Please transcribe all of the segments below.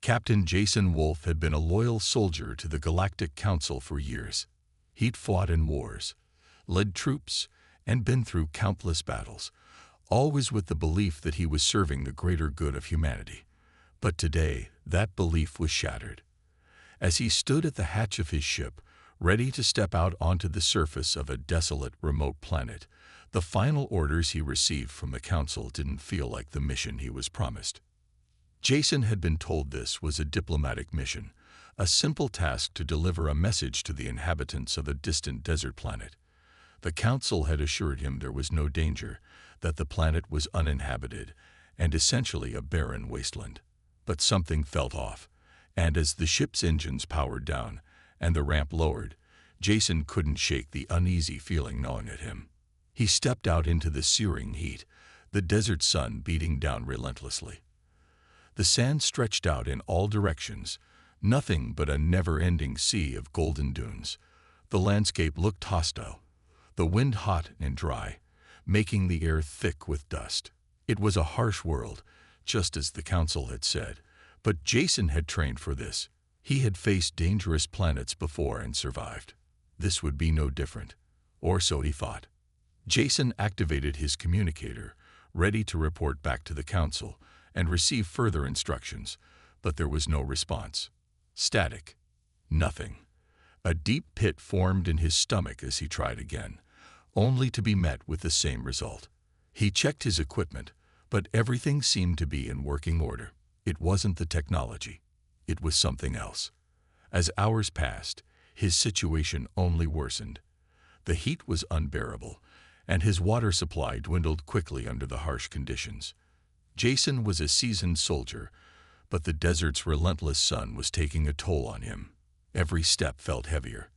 Captain Jason Wolfe had been a loyal soldier to the Galactic Council for years. He'd fought in wars, led troops, and been through countless battles, always with the belief that he was serving the greater good of humanity. But today, that belief was shattered. As he stood at the hatch of his ship, ready to step out onto the surface of a desolate, remote planet, the final orders he received from the Council didn't feel like the mission he was promised. Jason had been told this was a diplomatic mission, a simple task to deliver a message to the inhabitants of a distant desert planet. The Council had assured him there was no danger, that the planet was uninhabited and essentially a barren wasteland. But something felt off, and as the ship's engines powered down and the ramp lowered, Jason couldn't shake the uneasy feeling gnawing at him. He stepped out into the searing heat, the desert sun beating down relentlessly. The sand stretched out in all directions, nothing but a never-ending sea of golden dunes. The landscape looked hostile, the wind hot and dry, making the air thick with dust. It was a harsh world, just as the Council had said, but Jason had trained for this. He had faced dangerous planets before and survived. This would be no different, or so he thought. Jason activated his communicator, ready to report back to the Council and receive further instructions, but there was no response. Static. Nothing. A deep pit formed in his stomach as he tried again, only to be met with the same result. He checked his equipment, but everything seemed to be in working order. It wasn't the technology. It was something else. As hours passed, his situation only worsened. The heat was unbearable, and his water supply dwindled quickly under the harsh conditions. Jason was a seasoned soldier, but the desert's relentless sun was taking a toll on him. Every step felt heavier,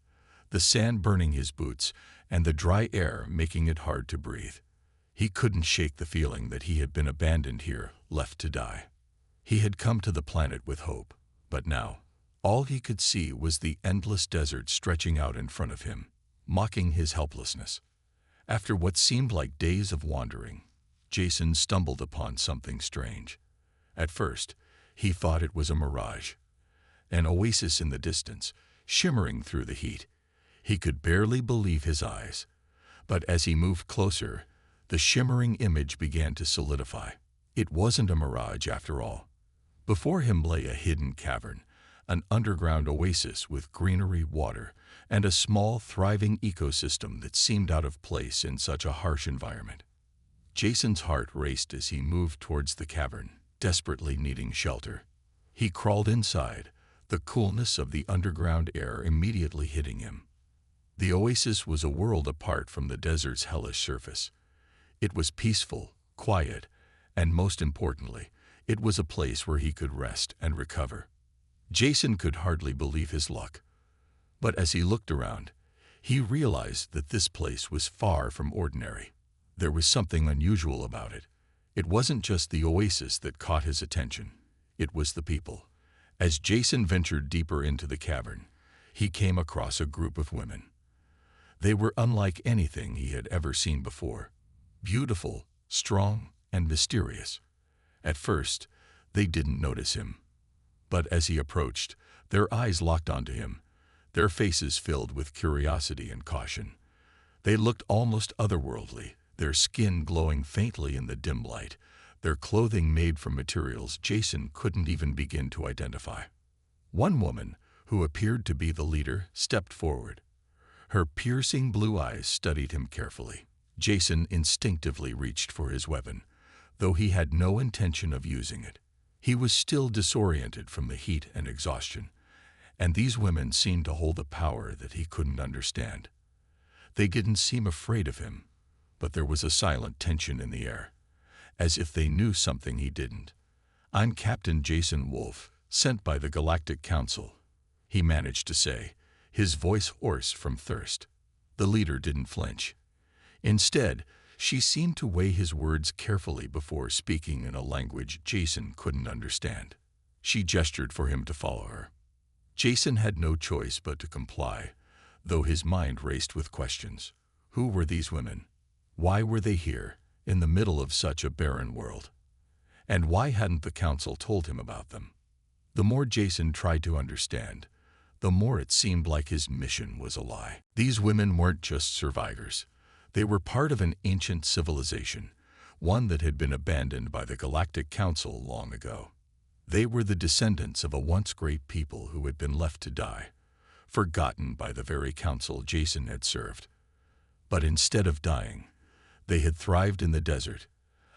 the sand burning his boots and the dry air making it hard to breathe. He couldn't shake the feeling that he had been abandoned here, left to die. He had come to the planet with hope, but now, all he could see was the endless desert stretching out in front of him, mocking his helplessness. After what seemed like days of wandering, Jason stumbled upon something strange. At first, he thought it was a mirage, an oasis in the distance, shimmering through the heat. He could barely believe his eyes, but as he moved closer, the shimmering image began to solidify. It wasn't a mirage after all. Before him lay a hidden cavern, an underground oasis with greenery, water, and a small, thriving ecosystem that seemed out of place in such a harsh environment. Jason's heart raced as he moved towards the cavern, desperately needing shelter. He crawled inside, the coolness of the underground air immediately hitting him. The oasis was a world apart from the desert's hellish surface. It was peaceful, quiet, and most importantly, it was a place where he could rest and recover. Jason could hardly believe his luck. But as he looked around, he realized that this place was far from ordinary. There was something unusual about it. It wasn't just the oasis that caught his attention. It was the people. As Jason ventured deeper into the cavern, he came across a group of women. They were unlike anything he had ever seen before. Beautiful, strong, and mysterious. At first, they didn't notice him. But as he approached, their eyes locked onto him, their faces filled with curiosity and caution. They looked almost otherworldly, their skin glowing faintly in the dim light, their clothing made from materials Jason couldn't even begin to identify. One woman, who appeared to be the leader, stepped forward. Her piercing blue eyes studied him carefully. Jason instinctively reached for his weapon, though he had no intention of using it. He was still disoriented from the heat and exhaustion, and these women seemed to hold a power that he couldn't understand. They didn't seem afraid of him, but there was a silent tension in the air, as if they knew something he didn't. "I'm Captain Jason Wolfe, sent by the Galactic Council," he managed to say, his voice hoarse from thirst. The leader didn't flinch. Instead, she seemed to weigh his words carefully before speaking in a language Jason couldn't understand. She gestured for him to follow her. Jason had no choice but to comply, though his mind raced with questions. Who were these women? Why were they here, in the middle of such a barren world? And why hadn't the council told him about them? The more Jason tried to understand, the more it seemed like his mission was a lie. These women weren't just survivors. They were part of an ancient civilization, one that had been abandoned by the Galactic Council long ago. They were the descendants of a once great people who had been left to die, forgotten by the very council Jason had served. But instead of dying, they had thrived in the desert,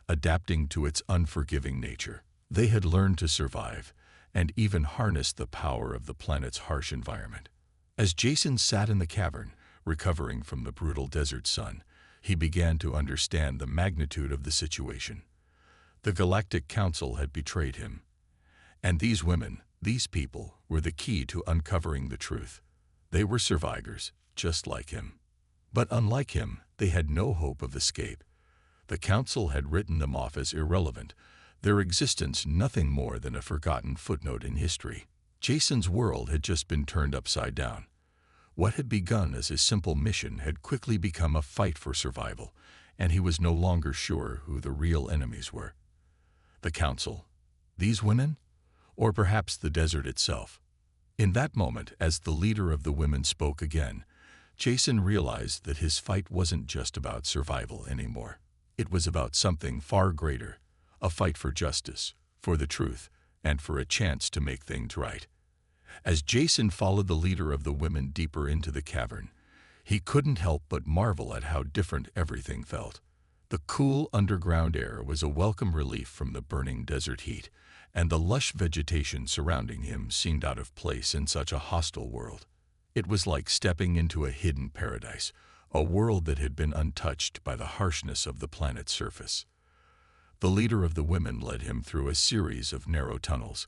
adapting to its unforgiving nature. They had learned to survive and even harness the power of the planet's harsh environment. As Jason sat in the cavern, recovering from the brutal desert sun, he began to understand the magnitude of the situation. The Galactic Council had betrayed him. And these women, these people, were the key to uncovering the truth. They were survivors, just like him. But unlike him, they had no hope of escape. The Council had written them off as irrelevant, their existence nothing more than a forgotten footnote in history. Jason's world had just been turned upside down. What had begun as a simple mission had quickly become a fight for survival, and he was no longer sure who the real enemies were. The Council? These women? Or perhaps the desert itself? In that moment, as the leader of the women spoke again, Jason realized that his fight wasn't just about survival anymore. It was about something far greater, a fight for justice, for the truth, and for a chance to make things right. As Jason followed the leader of the women deeper into the cavern, he couldn't help but marvel at how different everything felt. The cool underground air was a welcome relief from the burning desert heat, and the lush vegetation surrounding him seemed out of place in such a hostile world. It was like stepping into a hidden paradise, a world that had been untouched by the harshness of the planet's surface. The leader of the women led him through a series of narrow tunnels,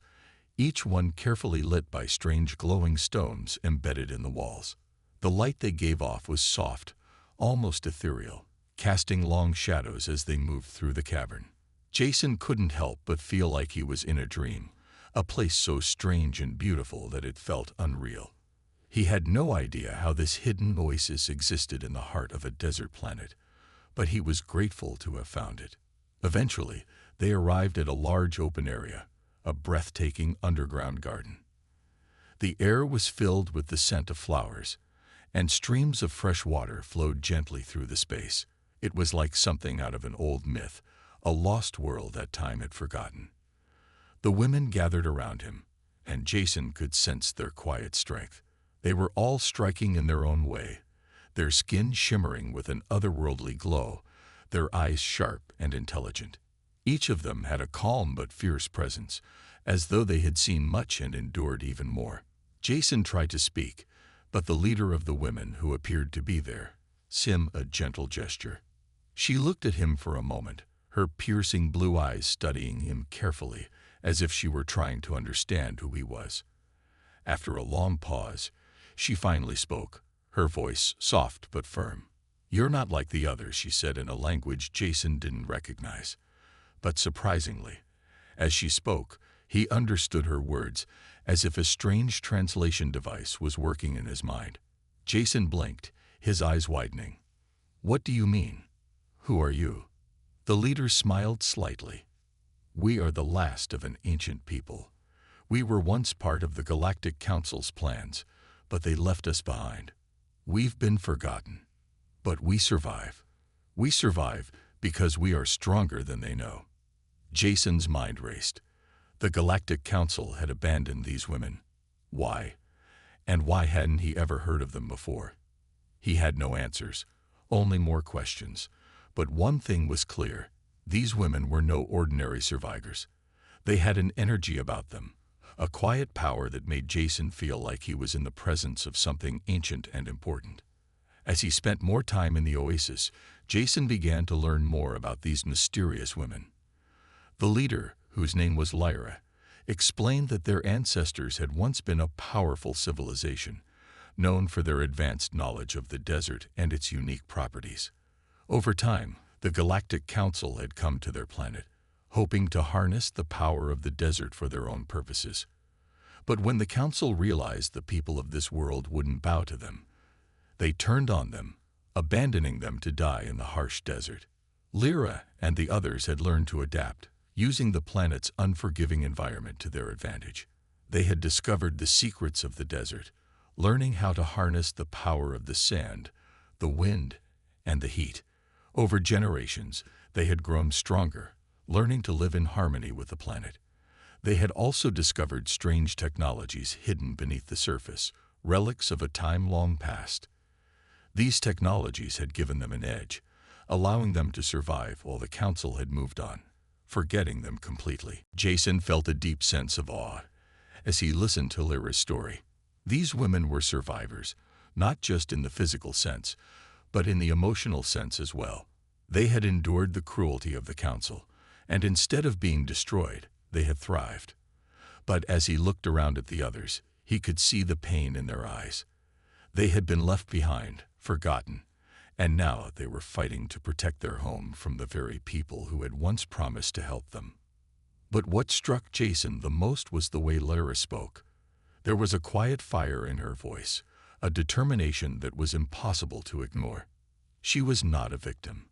each one carefully lit by strange glowing stones embedded in the walls. The light they gave off was soft, almost ethereal, casting long shadows as they moved through the cavern. Jason couldn't help but feel like he was in a dream, a place so strange and beautiful that it felt unreal. He had no idea how this hidden oasis existed in the heart of a desert planet, but he was grateful to have found it. Eventually, they arrived at a large open area, a breathtaking underground garden. The air was filled with the scent of flowers, and streams of fresh water flowed gently through the space. It was like something out of an old myth, a lost world that time had forgotten. The women gathered around him, and Jason could sense their quiet strength. They were all striking in their own way, their skin shimmering with an otherworldly glow, their eyes sharp and intelligent. Each of them had a calm but fierce presence, as though they had seen much and endured even more. Jason tried to speak, but the leader of the women, who appeared to be there, Sim, a gentle gesture. She looked at him for a moment, her piercing blue eyes studying him carefully, as if she were trying to understand who he was. After a long pause, she finally spoke, her voice soft but firm. "You're not like the others," she said in a language Jason didn't recognize. But surprisingly, as she spoke, he understood her words, as if a strange translation device was working in his mind. Jason blinked, his eyes widening. "What do you mean? Who are you?" The leader smiled slightly. "We are the last of an ancient people. We were once part of the Galactic Council's plans, but they left us behind. We've been forgotten. But we survive. We survive because we are stronger than they know." Jason's mind raced. The Galactic Council had abandoned these women. Why? And why hadn't he ever heard of them before? He had no answers, only more questions. But one thing was clear. These women were no ordinary survivors. They had an energy about them, a quiet power that made Jason feel like he was in the presence of something ancient and important. As he spent more time in the oasis, Jason began to learn more about these mysterious women. The leader, whose name was Lyra, explained that their ancestors had once been a powerful civilization, known for their advanced knowledge of the desert and its unique properties. Over time, the Galactic Council had come to their planet, hoping to harness the power of the desert for their own purposes. But when the Council realized the people of this world wouldn't bow to them, they turned on them, abandoning them to die in the harsh desert. Lyra and the others had learned to adapt, using the planet's unforgiving environment to their advantage. They had discovered the secrets of the desert, learning how to harness the power of the sand, the wind, and the heat. Over generations, they had grown stronger, learning to live in harmony with the planet. They had also discovered strange technologies hidden beneath the surface, relics of a time long past. These technologies had given them an edge, allowing them to survive while the Council had moved on, forgetting them completely. Jason felt a deep sense of awe as he listened to Lyra's story. These women were survivors, not just in the physical sense, but in the emotional sense as well. They had endured the cruelty of the Council, and instead of being destroyed, they had thrived. But as he looked around at the others, he could see the pain in their eyes. They had been left behind, forgotten, and now they were fighting to protect their home from the very people who had once promised to help them. But what struck Jason the most was the way Lyra spoke. There was a quiet fire in her voice, a determination that was impossible to ignore. She was not a victim.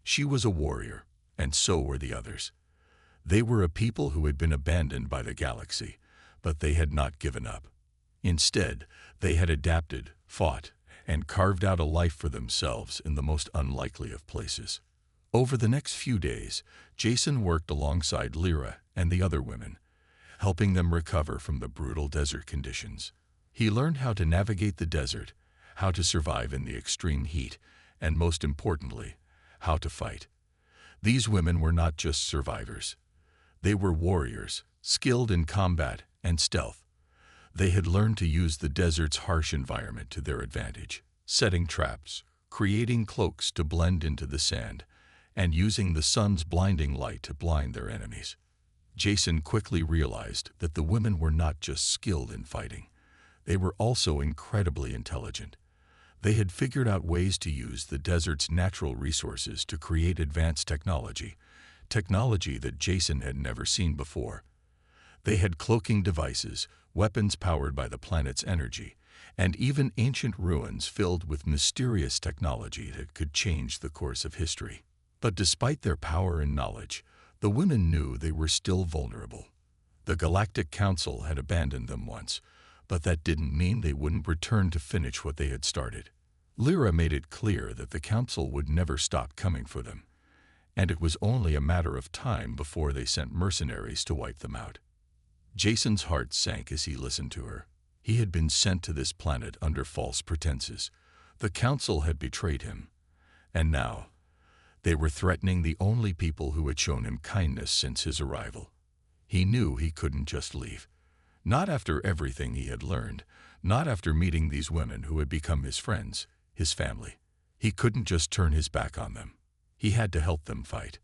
She was a warrior, and so were the others. They were a people who had been abandoned by the galaxy, but they had not given up. Instead, they had adapted, fought, and carved out a life for themselves in the most unlikely of places. Over the next few days, Jason worked alongside Lyra and the other women, helping them recover from the brutal desert conditions. He learned how to navigate the desert, how to survive in the extreme heat, and most importantly, how to fight. These women were not just survivors. They were warriors, skilled in combat and stealth. They had learned to use the desert's harsh environment to their advantage, setting traps, creating cloaks to blend into the sand, and using the sun's blinding light to blind their enemies. Jason quickly realized that the women were not just skilled in fighting. They were also incredibly intelligent. They had figured out ways to use the desert's natural resources to create advanced technology that Jason had never seen before. They had cloaking devices, weapons powered by the planet's energy, and even ancient ruins filled with mysterious technology that could change the course of history. But despite their power and knowledge, the women knew they were still vulnerable. The Galactic Council had abandoned them once, but that didn't mean they wouldn't return to finish what they had started. Lyra made it clear that the Council would never stop coming for them, and it was only a matter of time before they sent mercenaries to wipe them out. Jason's heart sank as he listened to her. He had been sent to this planet under false pretenses. The Council had betrayed him, and now they were threatening the only people who had shown him kindness since his arrival. He knew he couldn't just leave. Not after everything he had learned, not after meeting these women who had become his friends, his family. He couldn't just turn his back on them. He had to help them fight.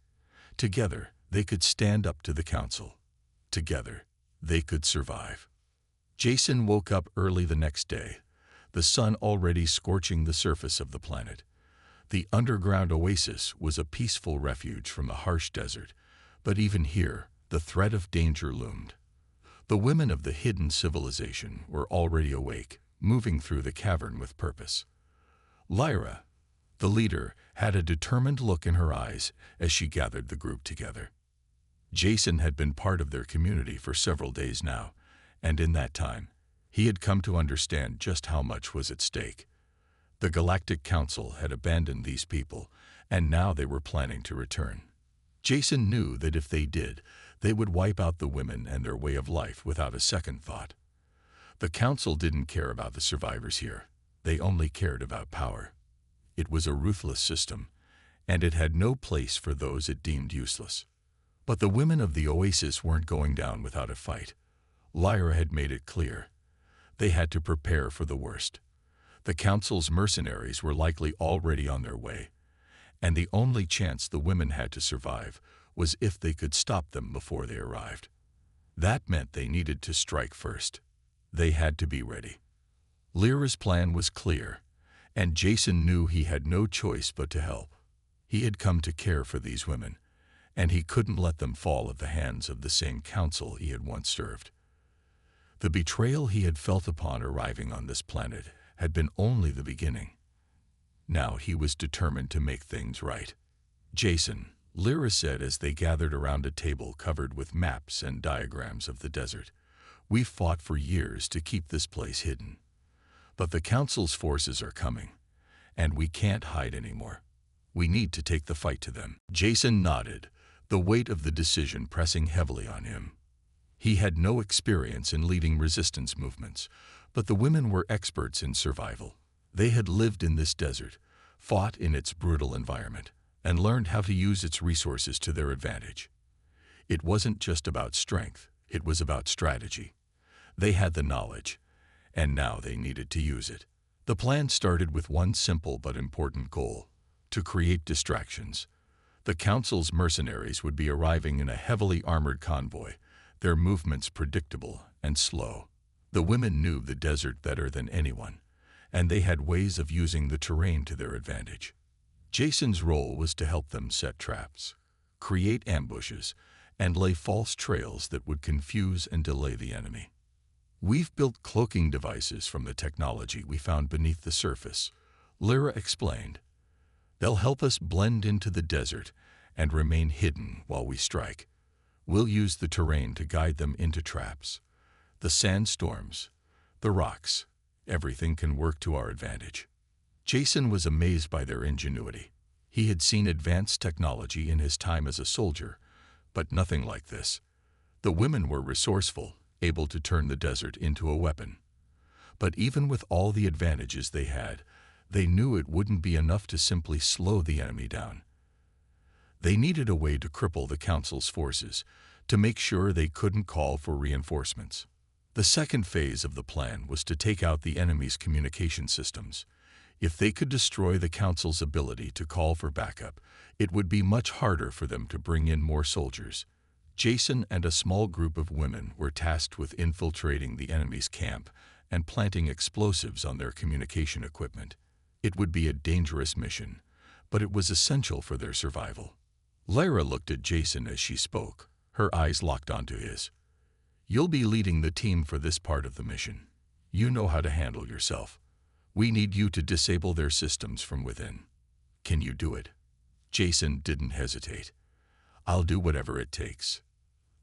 Together, they could stand up to the Council. Together, they could survive. Jason woke up early the next day, the sun already scorching the surface of the planet. The underground oasis was a peaceful refuge from the harsh desert, but even here, the threat of danger loomed. The women of the hidden civilization were already awake, moving through the cavern with purpose. Lyra, the leader, had a determined look in her eyes as she gathered the group together. Jason had been part of their community for several days now, and in that time, he had come to understand just how much was at stake. The Galactic Council had abandoned these people, and now they were planning to return. Jason knew that if they did, they would wipe out the women and their way of life without a second thought. The Council didn't care about the survivors here. They only cared about power. It was a ruthless system, and it had no place for those it deemed useless. But the women of the oasis weren't going down without a fight. Lyra had made it clear. They had to prepare for the worst. The Council's mercenaries were likely already on their way, and the only chance the women had to survive was if they could stop them before they arrived. That meant they needed to strike first. They had to be ready. Lyra's plan was clear, and Jason knew he had no choice but to help. He had come to care for these women, and he couldn't let them fall at the hands of the same Council he had once served. The betrayal he had felt upon arriving on this planet had been only the beginning. Now he was determined to make things right. Jason, Lyra said as they gathered around a table covered with maps and diagrams of the desert, We've fought for years to keep this place hidden. But the Council's forces are coming, and we can't hide anymore. We need to take the fight to them." Jason nodded, the weight of the decision pressing heavily on him. He had no experience in leading resistance movements, but the women were experts in survival. They had lived in this desert, fought in its brutal environment, and learned how to use its resources to their advantage. It wasn't just about strength, it was about strategy. They had the knowledge, and now they needed to use it. The plan started with one simple but important goal: to create distractions. The Council's mercenaries would be arriving in a heavily armored convoy, their movements predictable and slow. The women knew the desert better than anyone, and they had ways of using the terrain to their advantage. Jason's role was to help them set traps, create ambushes, and lay false trails that would confuse and delay the enemy. "We've built cloaking devices from the technology we found beneath the surface," Lyra explained. "They'll help us blend into the desert and remain hidden while we strike. We'll use the terrain to guide them into traps. The sandstorms, the rocks, everything can work to our advantage." Jason was amazed by their ingenuity. He had seen advanced technology in his time as a soldier, but nothing like this. The women were resourceful, able to turn the desert into a weapon. But even with all the advantages they had, they knew it wouldn't be enough to simply slow the enemy down. They needed a way to cripple the Council's forces, to make sure they couldn't call for reinforcements. The second phase of the plan was to take out the enemy's communication systems. If they could destroy the Council's ability to call for backup, it would be much harder for them to bring in more soldiers. Jason and a small group of women were tasked with infiltrating the enemy's camp and planting explosives on their communication equipment. It would be a dangerous mission, but it was essential for their survival. Lyra looked at Jason as she spoke, her eyes locked onto his. "You'll be leading the team for this part of the mission. You know how to handle yourself. We need you to disable their systems from within. Can you do it?" Jason didn't hesitate. "I'll do whatever it takes."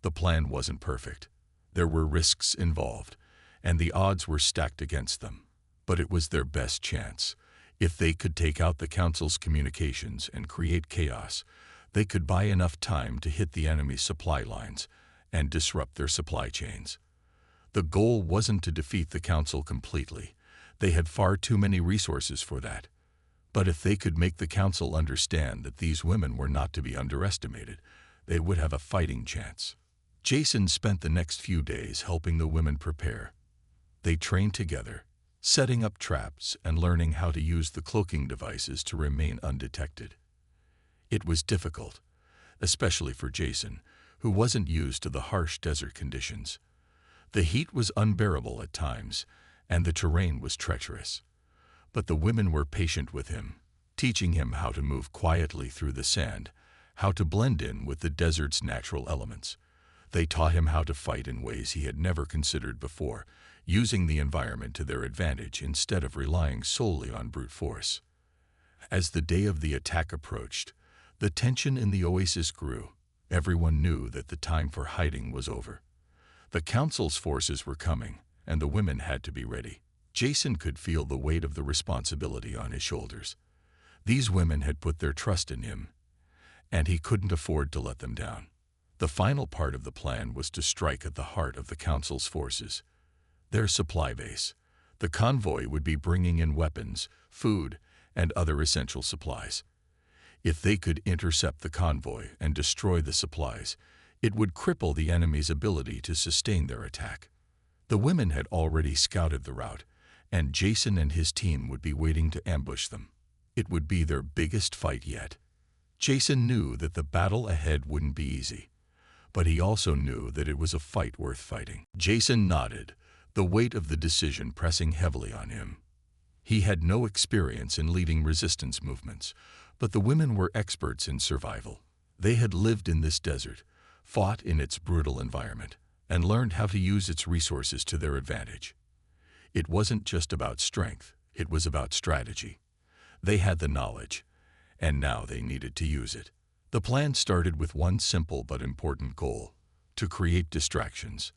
The plan wasn't perfect. There were risks involved, and the odds were stacked against them. But it was their best chance. If they could take out the Council's communications and create chaos, they could buy enough time to hit the enemy's supply lines and disrupt their supply chains. The goal wasn't to defeat the Council completely. They had far too many resources for that. But if they could make the Council understand that these women were not to be underestimated, they would have a fighting chance. Jason spent the next few days helping the women prepare. They trained together, setting up traps and learning how to use the cloaking devices to remain undetected. It was difficult, especially for Jason, who wasn't used to the harsh desert conditions. The heat was unbearable at times, and the terrain was treacherous. But the women were patient with him, teaching him how to move quietly through the sand, how to blend in with the desert's natural elements. They taught him how to fight in ways he had never considered before, using the environment to their advantage instead of relying solely on brute force. As the day of the attack approached, the tension in the oasis grew. Everyone knew that the time for hiding was over. The Council's forces were coming, and the women had to be ready. Jason could feel the weight of the responsibility on his shoulders. These women had put their trust in him, and he couldn't afford to let them down. The final part of the plan was to strike at the heart of the Council's forces, their supply base. The convoy would be bringing in weapons, food, and other essential supplies. If they could intercept the convoy and destroy the supplies, it would cripple the enemy's ability to sustain their attack. The women had already scouted the route, and Jason and his team would be waiting to ambush them. It would be their biggest fight yet. Jason knew that the battle ahead wouldn't be easy, but he also knew that it was a fight worth fighting. Jason nodded, the weight of the decision pressing heavily on him. He had no experience in leading resistance movements, but the women were experts in survival. They had lived in this desert, fought in its brutal environment, and learned how to use its resources to their advantage. It wasn't just about strength, it was about strategy. They had the knowledge, and now they needed to use it. The plan started with one simple but important goal: to create distractions.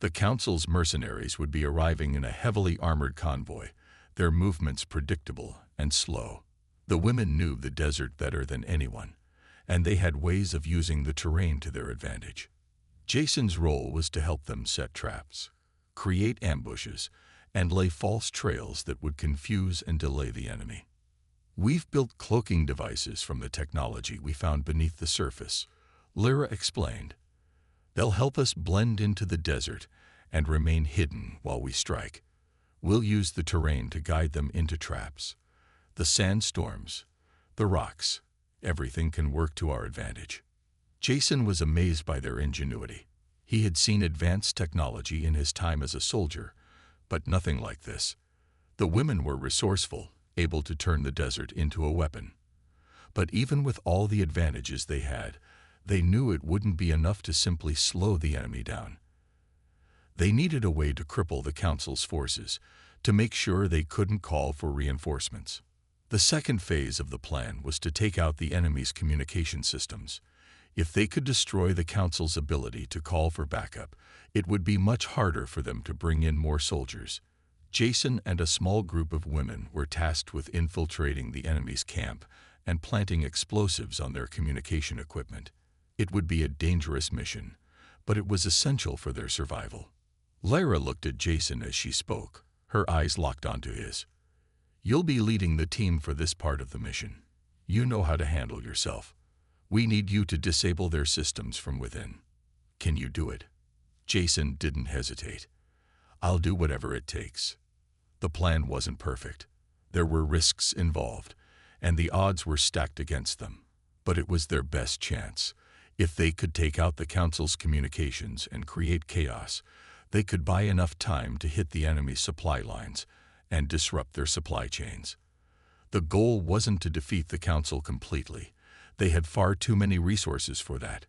The Council's mercenaries would be arriving in a heavily armored convoy, their movements predictable and slow. The women knew the desert better than anyone, and they had ways of using the terrain to their advantage. Jason's role was to help them set traps, create ambushes, and lay false trails that would confuse and delay the enemy. "We've built cloaking devices from the technology we found beneath the surface," Lyra explained. "They'll help us blend into the desert and remain hidden while we strike. We'll use the terrain to guide them into traps. The sandstorms, the rocks, everything can work to our advantage." Jason was amazed by their ingenuity. He had seen advanced technology in his time as a soldier, but nothing like this. The women were resourceful, able to turn the desert into a weapon. But even with all the advantages they had, they knew it wouldn't be enough to simply slow the enemy down. They needed a way to cripple the Council's forces, to make sure they couldn't call for reinforcements. The second phase of the plan was to take out the enemy's communication systems. If they could destroy the Council's ability to call for backup, it would be much harder for them to bring in more soldiers. Jason and a small group of women were tasked with infiltrating the enemy's camp and planting explosives on their communication equipment. It would be a dangerous mission, but it was essential for their survival. Lyra looked at Jason as she spoke, her eyes locked onto his. "You'll be leading the team for this part of the mission. You know how to handle yourself. We need you to disable their systems from within. Can you do it?" Jason didn't hesitate. "I'll do whatever it takes." The plan wasn't perfect. There were risks involved, and the odds were stacked against them. But it was their best chance. If they could take out the Council's communications and create chaos, they could buy enough time to hit the enemy's supply lines and disrupt their supply chains. The goal wasn't to defeat the Council completely. They had far too many resources for that.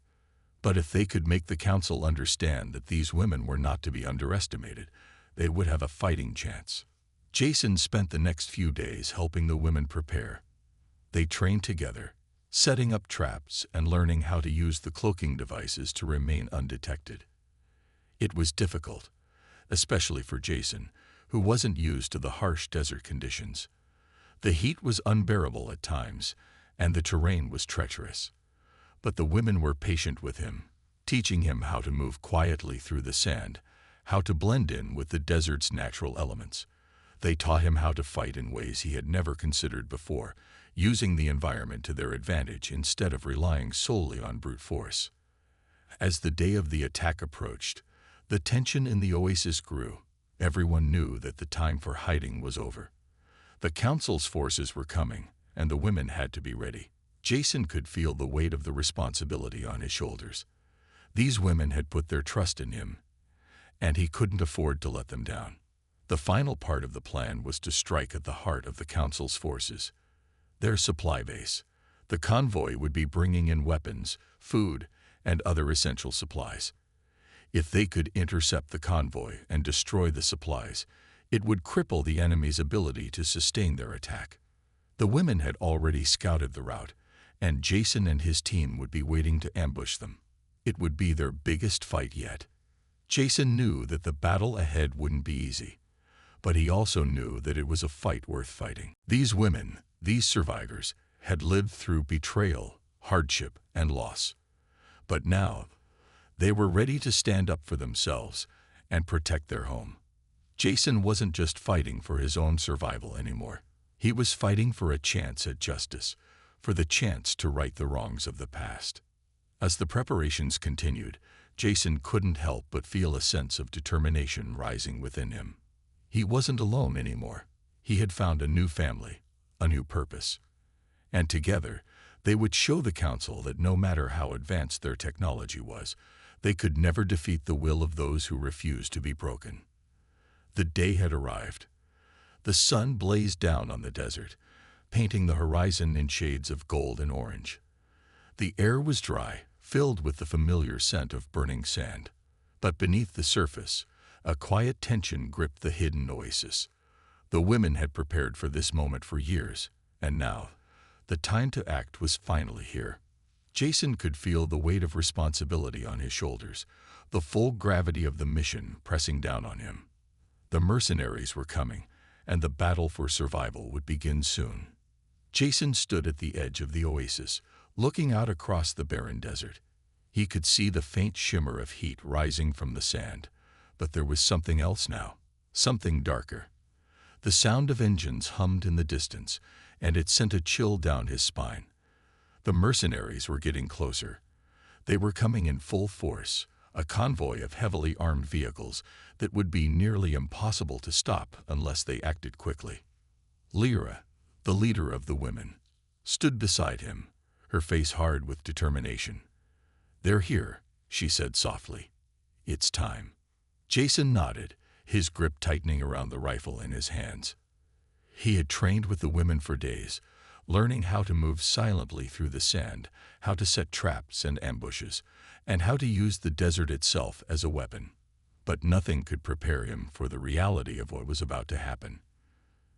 But if they could make the Council understand that these women were not to be underestimated, they would have a fighting chance. Jason spent the next few days helping the women prepare. They trained together, setting up traps and learning how to use the cloaking devices to remain undetected. It was difficult, especially for Jason, who wasn't used to the harsh desert conditions. The heat was unbearable at times, and the terrain was treacherous. But the women were patient with him, teaching him how to move quietly through the sand, how to blend in with the desert's natural elements. They taught him how to fight in ways he had never considered before, using the environment to their advantage instead of relying solely on brute force. As the day of the attack approached, the tension in the oasis grew. Everyone knew that the time for hiding was over. The Council's forces were coming, and the women had to be ready. Jason could feel the weight of the responsibility on his shoulders. These women had put their trust in him, and he couldn't afford to let them down. The final part of the plan was to strike at the heart of the Council's forces, their supply base. The convoy would be bringing in weapons, food, and other essential supplies. If they could intercept the convoy and destroy the supplies, it would cripple the enemy's ability to sustain their attack. The women had already scouted the route, and Jason and his team would be waiting to ambush them. It would be their biggest fight yet. Jason knew that the battle ahead wouldn't be easy, but he also knew that it was a fight worth fighting. These women, these survivors, had lived through betrayal, hardship, and loss. But now, they were ready to stand up for themselves and protect their home. Jason wasn't just fighting for his own survival anymore. He was fighting for a chance at justice, for the chance to right the wrongs of the past. As the preparations continued, Jason couldn't help but feel a sense of determination rising within him. He wasn't alone anymore. He had found a new family, a new purpose. And together, they would show the Council that no matter how advanced their technology was, they could never defeat the will of those who refused to be broken. The day had arrived. The sun blazed down on the desert, painting the horizon in shades of gold and orange. The air was dry, filled with the familiar scent of burning sand. But beneath the surface, a quiet tension gripped the hidden oasis. The women had prepared for this moment for years, and now, the time to act was finally here. Jason could feel the weight of responsibility on his shoulders, the full gravity of the mission pressing down on him. The mercenaries were coming, and the battle for survival would begin soon. Jason stood at the edge of the oasis, looking out across the barren desert. He could see the faint shimmer of heat rising from the sand, but there was something else now, something darker. The sound of engines hummed in the distance, and it sent a chill down his spine. The mercenaries were getting closer. They were coming in full force, a convoy of heavily armed vehicles that would be nearly impossible to stop unless they acted quickly. Lyra, the leader of the women, stood beside him, her face hard with determination. "They're here," she said softly. "It's time." Jason nodded, his grip tightening around the rifle in his hands. He had trained with the women for days, learning how to move silently through the sand, how to set traps and ambushes, and how to use the desert itself as a weapon. But nothing could prepare him for the reality of what was about to happen.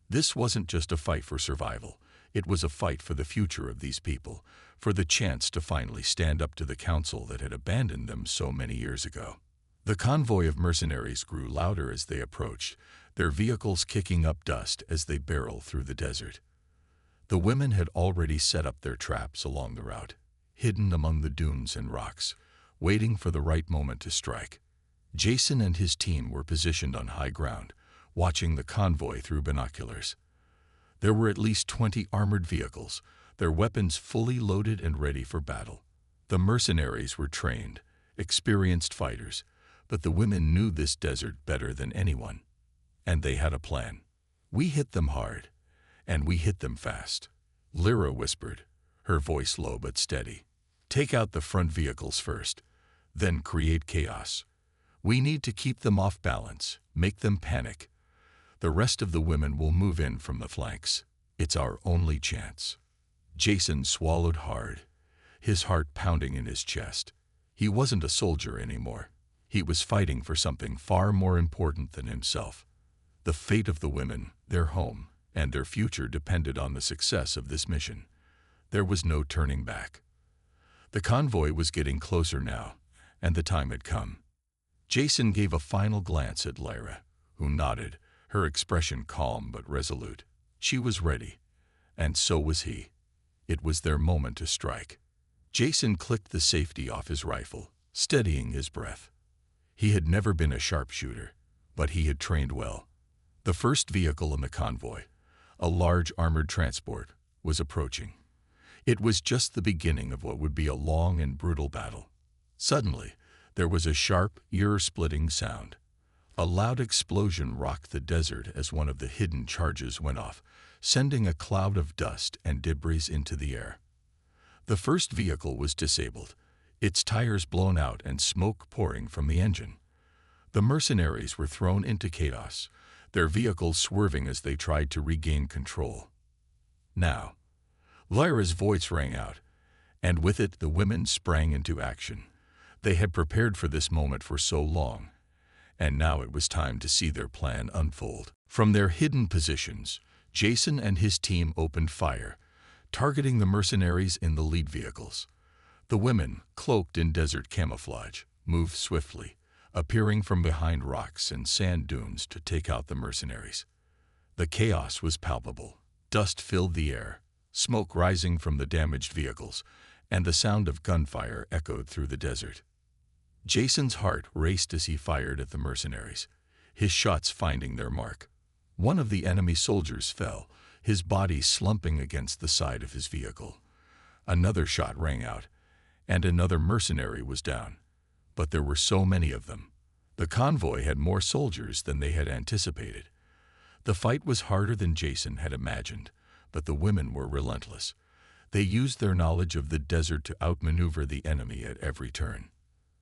This wasn't just a fight for survival. It was a fight for the future of these people, for the chance to finally stand up to the council that had abandoned them so many years ago. The convoy of mercenaries grew louder as they approached, their vehicles kicking up dust as they barreled through the desert. The women had already set up their traps along the route, hidden among the dunes and rocks, waiting for the right moment to strike. Jason and his team were positioned on high ground, watching the convoy through binoculars. There were at least 20 armored vehicles, their weapons fully loaded and ready for battle. The mercenaries were trained, experienced fighters, but the women knew this desert better than anyone. And they had a plan. "We hit them hard, and we hit them fast," Lyra whispered, her voice low but steady. "Take out the front vehicles first, then create chaos. We need to keep them off balance, make them panic. The rest of the women will move in from the flanks. It's our only chance." Jason swallowed hard, his heart pounding in his chest. He wasn't a soldier anymore. He was fighting for something far more important than himself. The fate of the women, their home, and their future depended on the success of this mission. There was no turning back. The convoy was getting closer now, and the time had come. Jason gave a final glance at Lyra, who nodded, her expression calm but resolute. She was ready, and so was he. It was their moment to strike. Jason clicked the safety off his rifle, steadying his breath. He had never been a sharpshooter, but he had trained well. The first vehicle in the convoy, a large armored transport, was approaching. It was just the beginning of what would be a long and brutal battle. Suddenly, there was a sharp, ear-splitting sound. A loud explosion rocked the desert as one of the hidden charges went off, sending a cloud of dust and debris into the air. The first vehicle was disabled, its tires blown out and smoke pouring from the engine. The mercenaries were thrown into chaos, their vehicles swerving as they tried to regain control. Now, Lyra's voice rang out, and with it the women sprang into action. They had prepared for this moment for so long, and now it was time to see their plan unfold. From their hidden positions, Jason and his team opened fire, targeting the mercenaries in the lead vehicles. The women, cloaked in desert camouflage, moved swiftly, appearing from behind rocks and sand dunes to take out the mercenaries. The chaos was palpable. Dust filled the air, smoke rising from the damaged vehicles, and the sound of gunfire echoed through the desert. Jason's heart raced as he fired at the mercenaries, his shots finding their mark. One of the enemy soldiers fell, his body slumping against the side of his vehicle. Another shot rang out, and another mercenary was down. But there were so many of them. The convoy had more soldiers than they had anticipated. The fight was harder than Jason had imagined, but the women were relentless. They used their knowledge of the desert to outmaneuver the enemy at every turn.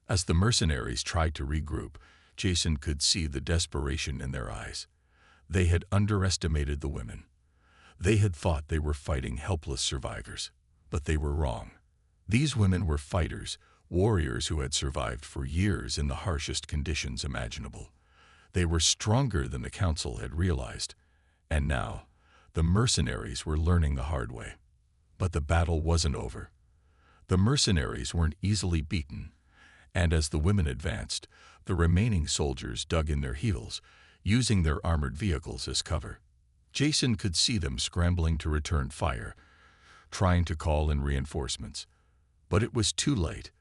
As the mercenaries tried to regroup, Jason could see the desperation in their eyes. They had underestimated the women. They had thought they were fighting helpless survivors, but they were wrong. These women were fighters, warriors who had survived for years in the harshest conditions imaginable. They were stronger than the council had realized, and now the mercenaries were learning the hard way. But the battle wasn't over. The mercenaries weren't easily beaten, And as the women advanced, the remaining soldiers dug in their heels, using their armored vehicles as cover. Jason could see them scrambling to return fire, trying to call in reinforcements. But it was too late.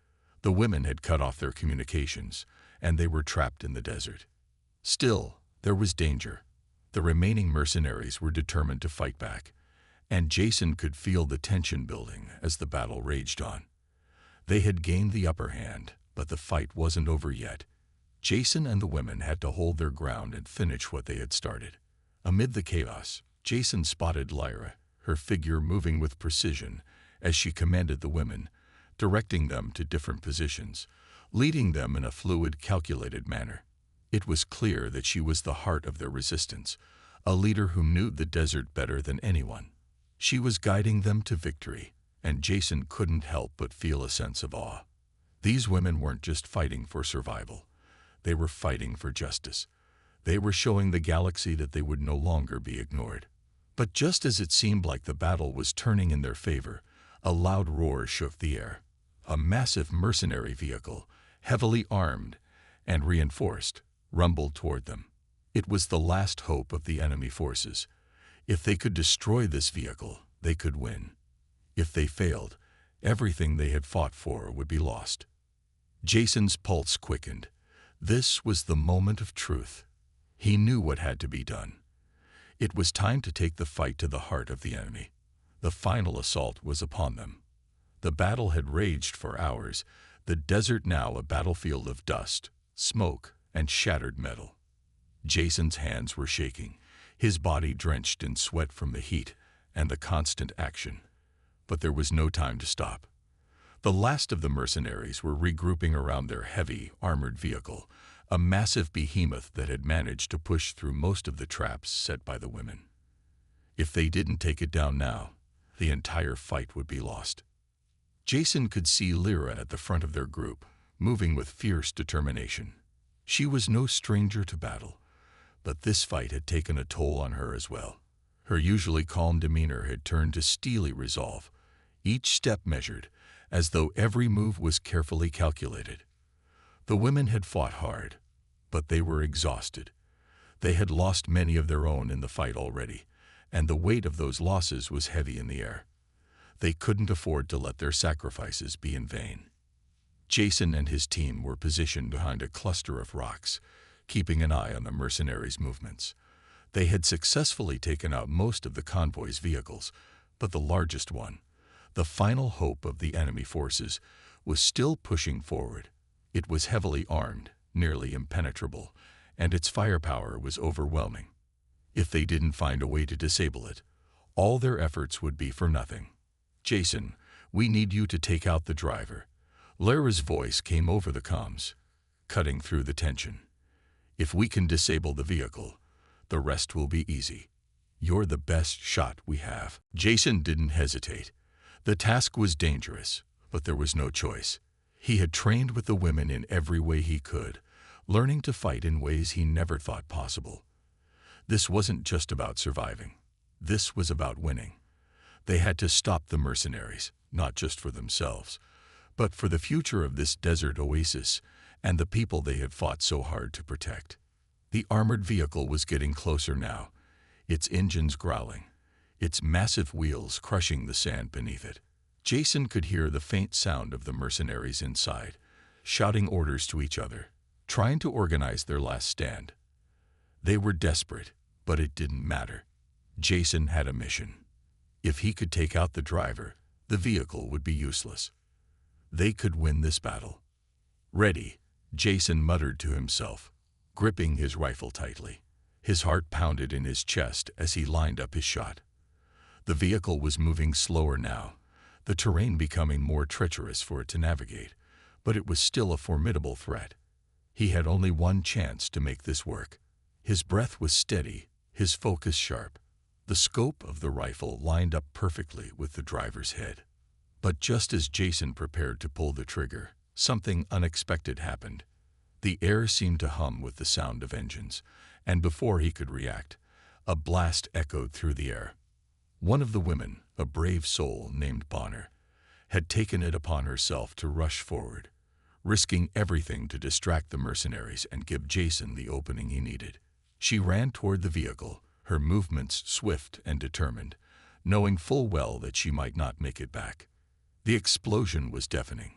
The women had cut off their communications, and they were trapped in the desert. Still, there was danger. The remaining mercenaries were determined to fight back, and Jason could feel the tension building as the battle raged on. They had gained the upper hand, but the fight wasn't over yet. Jason and the women had to hold their ground and finish what they had started. Amid the chaos, Jason spotted Lyra, her figure moving with precision as she commanded the women, directing them to different positions, leading them in a fluid, calculated manner. It was clear that she was the heart of their resistance, a leader who knew the desert better than anyone. She was guiding them to victory, and Jason couldn't help but feel a sense of awe. These women weren't just fighting for survival. They were fighting for justice. They were showing the galaxy that they would no longer be ignored. But just as it seemed like the battle was turning in their favor, a loud roar shook the air. A massive mercenary vehicle, heavily armed and reinforced, rumbled toward them. It was the last hope of the enemy forces. If they could destroy this vehicle, they could win. If they failed, everything they had fought for would be lost. Jason's pulse quickened. This was the moment of truth. He knew what had to be done. It was time to take the fight to the heart of the enemy. The final assault was upon them. The battle had raged for hours, the desert now a battlefield of dust, smoke, and shattered metal. Jason's hands were shaking, his body drenched in sweat from the heat and the constant action. But there was no time to stop. The last of the mercenaries were regrouping around their heavy, armored vehicle, a massive behemoth that had managed to push through most of the traps set by the women. If they didn't take it down now, the entire fight would be lost. Jason could see Lyra at the front of their group, moving with fierce determination. She was no stranger to battle, but this fight had taken a toll on her as well. Her usually calm demeanor had turned to steely resolve, each step measured, as though every move was carefully calculated. The women had fought hard, but they were exhausted. They had lost many of their own in the fight already, and the weight of those losses was heavy in the air. They couldn't afford to let their sacrifices be in vain. Jason and his team were positioned behind a cluster of rocks, keeping an eye on the mercenaries' movements. They had successfully taken out most of the convoy's vehicles, but the largest one, the final hope of the enemy forces, was still pushing forward. It was heavily armed, nearly impenetrable, and its firepower was overwhelming. If they didn't find a way to disable it, all their efforts would be for nothing. "Jason, we need you to take out the driver." Lyra's voice came over the comms, cutting through the tension. "If we can disable the vehicle, the rest will be easy. You're the best shot we have." Jason didn't hesitate. The task was dangerous, but there was no choice. He had trained with the women in every way he could, learning to fight in ways he never thought possible. This wasn't just about surviving. This was about winning. They had to stop the mercenaries, not just for themselves, but for the future of this desert oasis and the people they had fought so hard to protect. The armored vehicle was getting closer now, its engines growling, its massive wheels crushing the sand beneath it. Jason could hear the faint sound of the mercenaries inside, shouting orders to each other, trying to organize their last stand. They were desperate, but it didn't matter. Jason had a mission. If he could take out the driver, the vehicle would be useless. They could win this battle. "Ready," Jason muttered to himself, gripping his rifle tightly. His heart pounded in his chest as he lined up his shot. The vehicle was moving slower now, the terrain becoming more treacherous for it to navigate, but it was still a formidable threat. He had only one chance to make this work. His breath was steady, his focus sharp. The scope of the rifle lined up perfectly with the driver's head. But just as Jason prepared to pull the trigger, something unexpected happened. The air seemed to hum with the sound of engines, and before he could react, a blast echoed through the air. One of the women, a brave soul named Bonner, had taken it upon herself to rush forward. risking everything to distract the mercenaries and give Jason the opening he needed. She ran toward the vehicle, her movements swift and determined, knowing full well that she might not make it back. The explosion was deafening.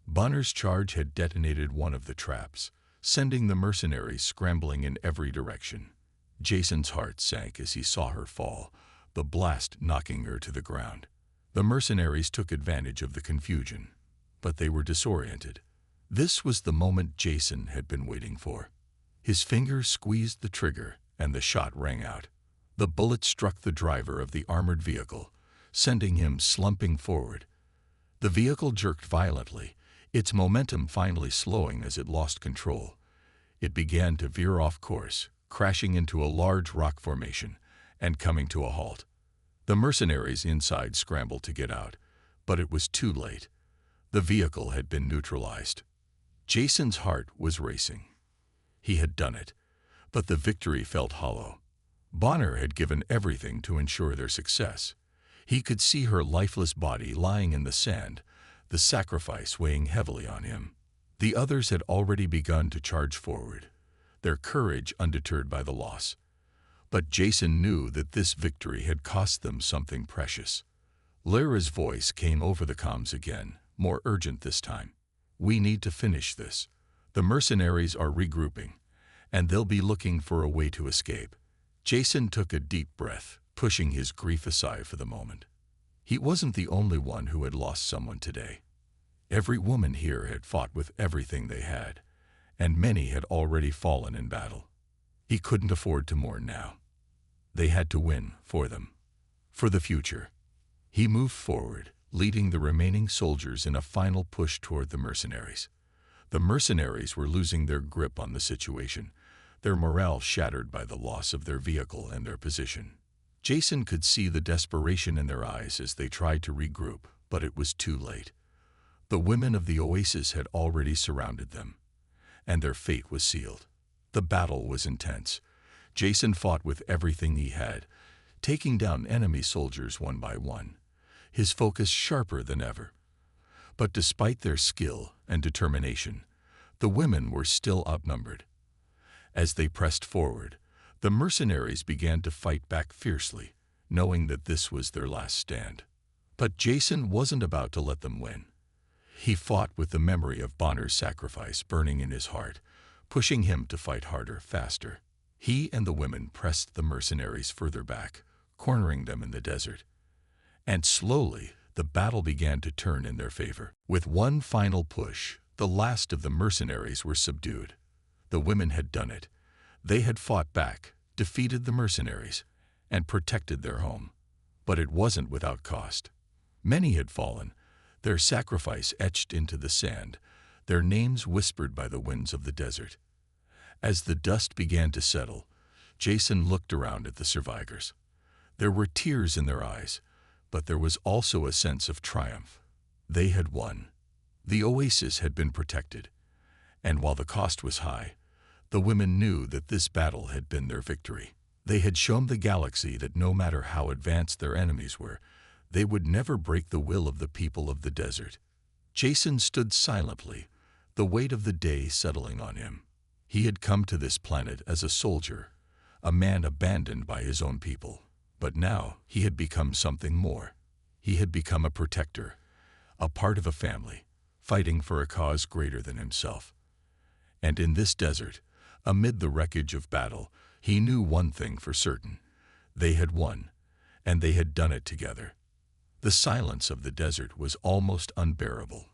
Bonner's charge had detonated one of the traps, sending the mercenaries scrambling in every direction. Jason's heart sank as he saw her fall, the blast knocking her to the ground. The mercenaries took advantage of the confusion, but they were disoriented. This was the moment Jason had been waiting for. His fingers squeezed the trigger, and the shot rang out. The bullet struck the driver of the armored vehicle, sending him slumping forward. The vehicle jerked violently, its momentum finally slowing as it lost control. It began to veer off course, crashing into a large rock formation and coming to a halt. The mercenaries inside scrambled to get out, but it was too late. The vehicle had been neutralized. Jason's heart was racing. He had done it, but the victory felt hollow. Bonner had given everything to ensure their success. He could see her lifeless body lying in the sand, the sacrifice weighing heavily on him. The others had already begun to charge forward, their courage undeterred by the loss. But Jason knew that this victory had cost them something precious. Lyra's voice came over the comms again, more urgent this time. "We need to finish this. The mercenaries are regrouping, and they'll be looking for a way to escape." Jason took a deep breath, pushing his grief aside for the moment. He wasn't the only one who had lost someone today. Every woman here had fought with everything they had, and many had already fallen in battle. He couldn't afford to mourn now. They had to win for them, for the future. He moved forward, leading the remaining soldiers in a final push toward the mercenaries. The mercenaries were losing their grip on the situation, their morale shattered by the loss of their vehicle and their position. Jason could see the desperation in their eyes as they tried to regroup, but it was too late. The women of the oasis had already surrounded them, and their fate was sealed. The battle was intense. Jason fought with everything he had, taking down enemy soldiers one by one, his focus sharper than ever. But despite their skill and determination, the women were still outnumbered. As they pressed forward, the mercenaries began to fight back fiercely, knowing that this was their last stand. But Jason wasn't about to let them win. He fought with the memory of Bonner's sacrifice burning in his heart, pushing him to fight harder, faster. He and the women pressed the mercenaries further back, cornering them in the desert. And slowly, the battle began to turn in their favor. With one final push, the last of the mercenaries were subdued. The women had done it. They had fought back, defeated the mercenaries, and protected their home. But it wasn't without cost. Many had fallen, their sacrifice etched into the sand, their names whispered by the winds of the desert. As the dust began to settle, Jason looked around at the survivors. There were tears in their eyes, but there was also a sense of triumph. They had won. The oasis had been protected, and while the cost was high, the women knew that this battle had been their victory. They had shown the galaxy that no matter how advanced their enemies were, they would never break the will of the people of the desert. Jason stood silently, the weight of the day settling on him. He had come to this planet as a soldier, a man abandoned by his own people. But now he had become something more. He had become a protector, a part of a family, fighting for a cause greater than himself. And in this desert, amid the wreckage of battle, he knew one thing for certain. They had won, and they had done it together. The silence of the desert was almost unbearable.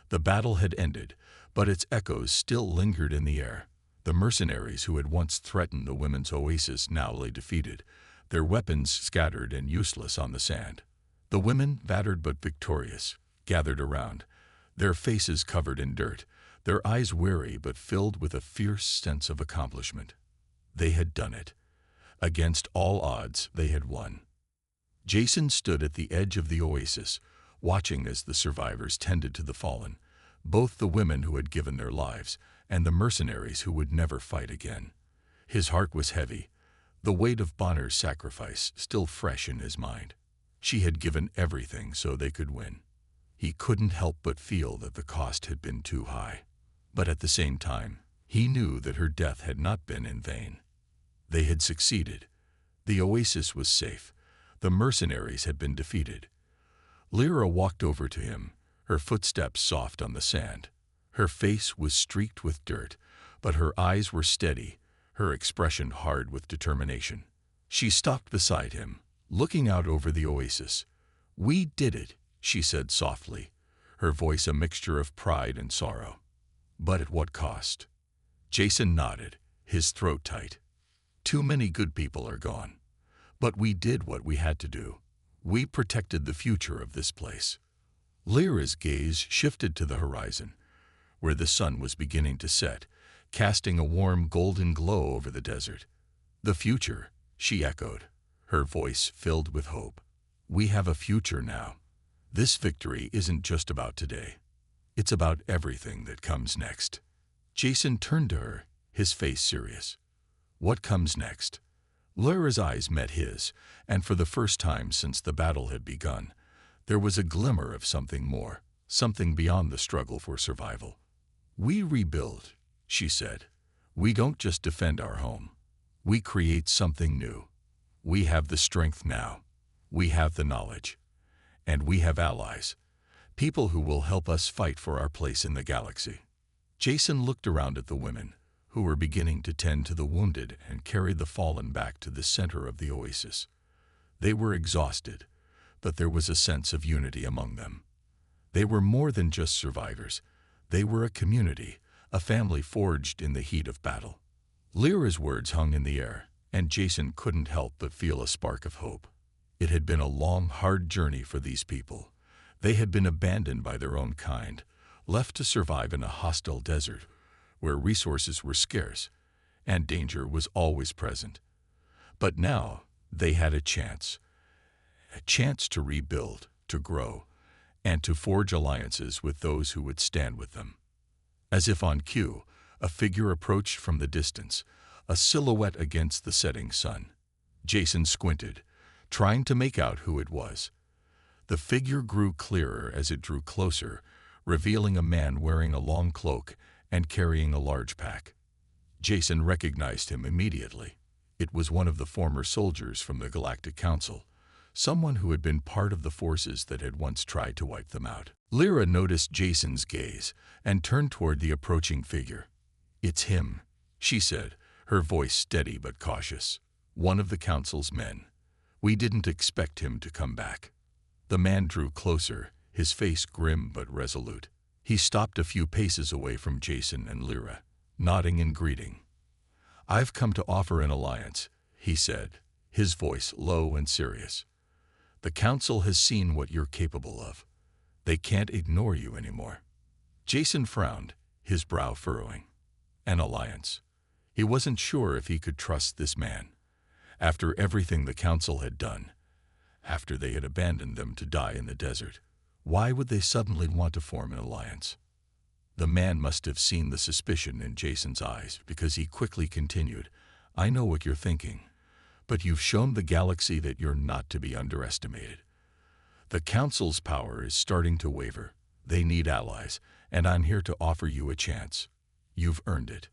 The battle had ended, but its echoes still lingered in the air. The mercenaries who had once threatened the women's oasis now lay defeated, their weapons scattered and useless on the sand. The women, battered but victorious, gathered around, their faces covered in dirt, their eyes weary but filled with a fierce sense of accomplishment. They had done it. Against all odds, they had won. Jason stood at the edge of the oasis, watching as the survivors tended to the fallen, both the women who had given their lives and the mercenaries who would never fight again. His heart was heavy, the weight of Bonner's sacrifice still fresh in his mind. She had given everything so they could win. He couldn't help but feel that the cost had been too high. But at the same time, he knew that her death had not been in vain. They had succeeded. The oasis was safe. The mercenaries had been defeated. Lyra walked over to him, her footsteps soft on the sand. Her face was streaked with dirt, but her eyes were steady, her expression hard with determination. She stopped beside him, looking out over the oasis. "We did it," she said softly, her voice a mixture of pride and sorrow. "But at what cost?" Jason nodded, his throat tight. "Too many good people are gone. But we did what we had to do. We protected the future of this place." Lyra's gaze shifted to the horizon, where the sun was beginning to set, casting a warm golden glow over the desert. "The future," she echoed, her voice filled with hope. "We have a future now. This victory isn't just about today. It's about everything that comes next." Jason turned to her, his face serious. "What comes next?" Lyra's eyes met his, and for the first time since the battle had begun, there was a glimmer of something more, something beyond the struggle for survival. "We rebuild," she said. "We don't just defend our home. We create something new. We have the strength now. We have the knowledge. And we have allies, people who will help us fight for our place in the galaxy." Jason looked around at the women, who were beginning to tend to the wounded and carry the fallen back to the center of the oasis. They were exhausted, but there was a sense of unity among them. They were more than just survivors. They were a community, a family forged in the heat of battle. Lyra's words hung in the air, and Jason couldn't help but feel a spark of hope. It had been a long, hard journey for these people. They had been abandoned by their own kind, left to survive in a hostile desert, where resources were scarce, and danger was always present. But now they had a chance to rebuild, to grow, and to forge alliances with those who would stand with them. As if on cue, a figure approached from the distance, a silhouette against the setting sun. Jason squinted, trying to make out who it was. The figure grew clearer as it drew closer, revealing a man wearing a long cloak and carrying a large pack. Jason recognized him immediately. It was one of the former soldiers from the Galactic Council, someone who had been part of the forces that had once tried to wipe them out. Lyra noticed Jason's gaze and turned toward the approaching figure. "It's him," she said, her voice steady but cautious. "One of the Council's men. We didn't expect him to come back." The man drew closer, his face grim but resolute. He stopped a few paces away from Jason and Lyra, nodding in greeting. "I've come to offer an alliance," he said, his voice low and serious. "The Council has seen what you're capable of. They can't ignore you anymore." Jason frowned, his brow furrowing. An alliance. He wasn't sure if he could trust this man. After everything the Council had done, after they had abandoned them to die in the desert, why would they suddenly want to form an alliance? The man must have seen the suspicion in Jason's eyes, because he quickly continued, "I know what you're thinking, but you've shown the galaxy that you're not to be underestimated. The Council's power is starting to waver. They need allies, and I'm here to offer you a chance. You've earned it."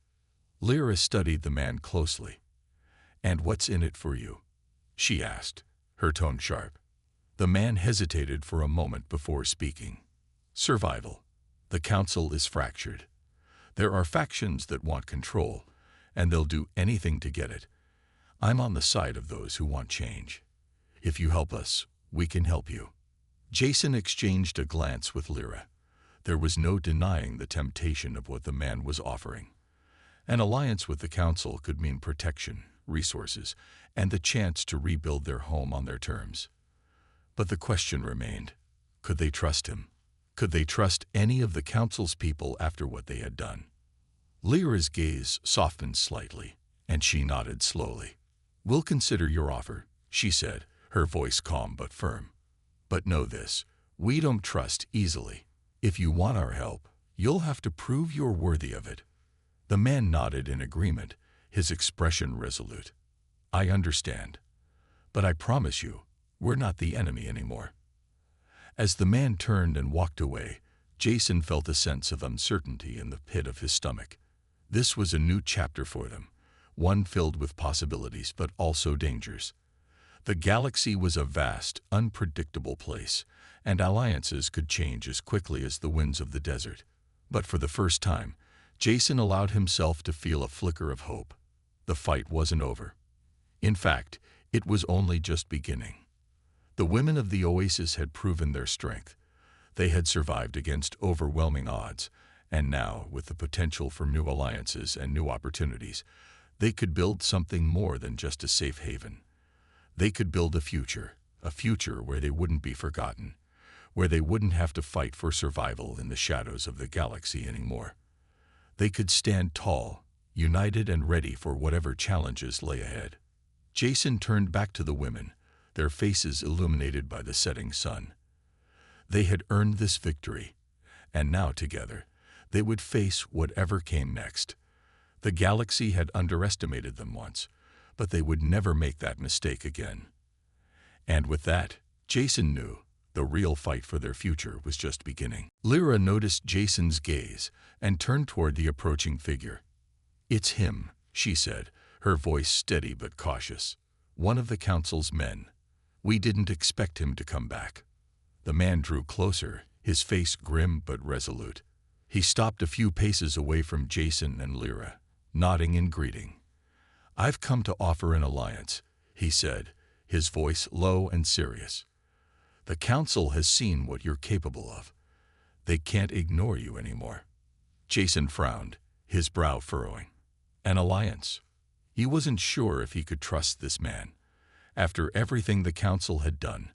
Lyra studied the man closely. "And what's in it for you?" she asked, her tone sharp. The man hesitated for a moment before speaking. "Survival. The Council is fractured. There are factions that want control, and they'll do anything to get it. I'm on the side of those who want change. If you help us, we can help you." Jason exchanged a glance with Lyra. There was no denying the temptation of what the man was offering. An alliance with the Council could mean protection, resources, and the chance to rebuild their home on their terms. But the question remained, could they trust him? Could they trust any of the Council's people after what they had done? Lyra's gaze softened slightly, and she nodded slowly. "We'll consider your offer," she said, her voice calm but firm. "But know this, we don't trust easily. If you want our help, you'll have to prove you're worthy of it." The man nodded in agreement, his expression resolute. "I understand. But I promise you, we're not the enemy anymore." As the man turned and walked away, Jason felt a sense of uncertainty in the pit of his stomach. This was a new chapter for them, one filled with possibilities but also dangers. The galaxy was a vast, unpredictable place, and alliances could change as quickly as the winds of the desert. But for the first time, Jason allowed himself to feel a flicker of hope. The fight wasn't over. In fact, it was only just beginning. The women of the Oasis had proven their strength. They had survived against overwhelming odds, and now, with the potential for new alliances and new opportunities, they could build something more than just a safe haven. They could build a future where they wouldn't be forgotten, where they wouldn't have to fight for survival in the shadows of the galaxy anymore. They could stand tall, united and ready for whatever challenges lay ahead. Jason turned back to the women, their faces illuminated by the setting sun. They had earned this victory, and now together, they would face whatever came next. The galaxy had underestimated them once, but they would never make that mistake again. And with that, Jason knew the real fight for their future was just beginning. Lyra noticed Jason's gaze and turned toward the approaching figure. "It's him," she said, her voice steady but cautious. "One of the council's men. We didn't expect him to come back." The man drew closer, his face grim but resolute. He stopped a few paces away from Jason and Lyra, nodding in greeting. "I've come to offer an alliance," he said, his voice low and serious. "The council has seen what you're capable of. They can't ignore you anymore." Jason frowned, his brow furrowing. An alliance? He wasn't sure if he could trust this man. After everything the council had done,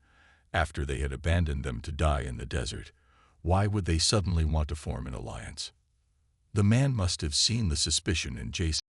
after they had abandoned them to die in the desert, why would they suddenly want to form an alliance? The man must have seen the suspicion in Jason.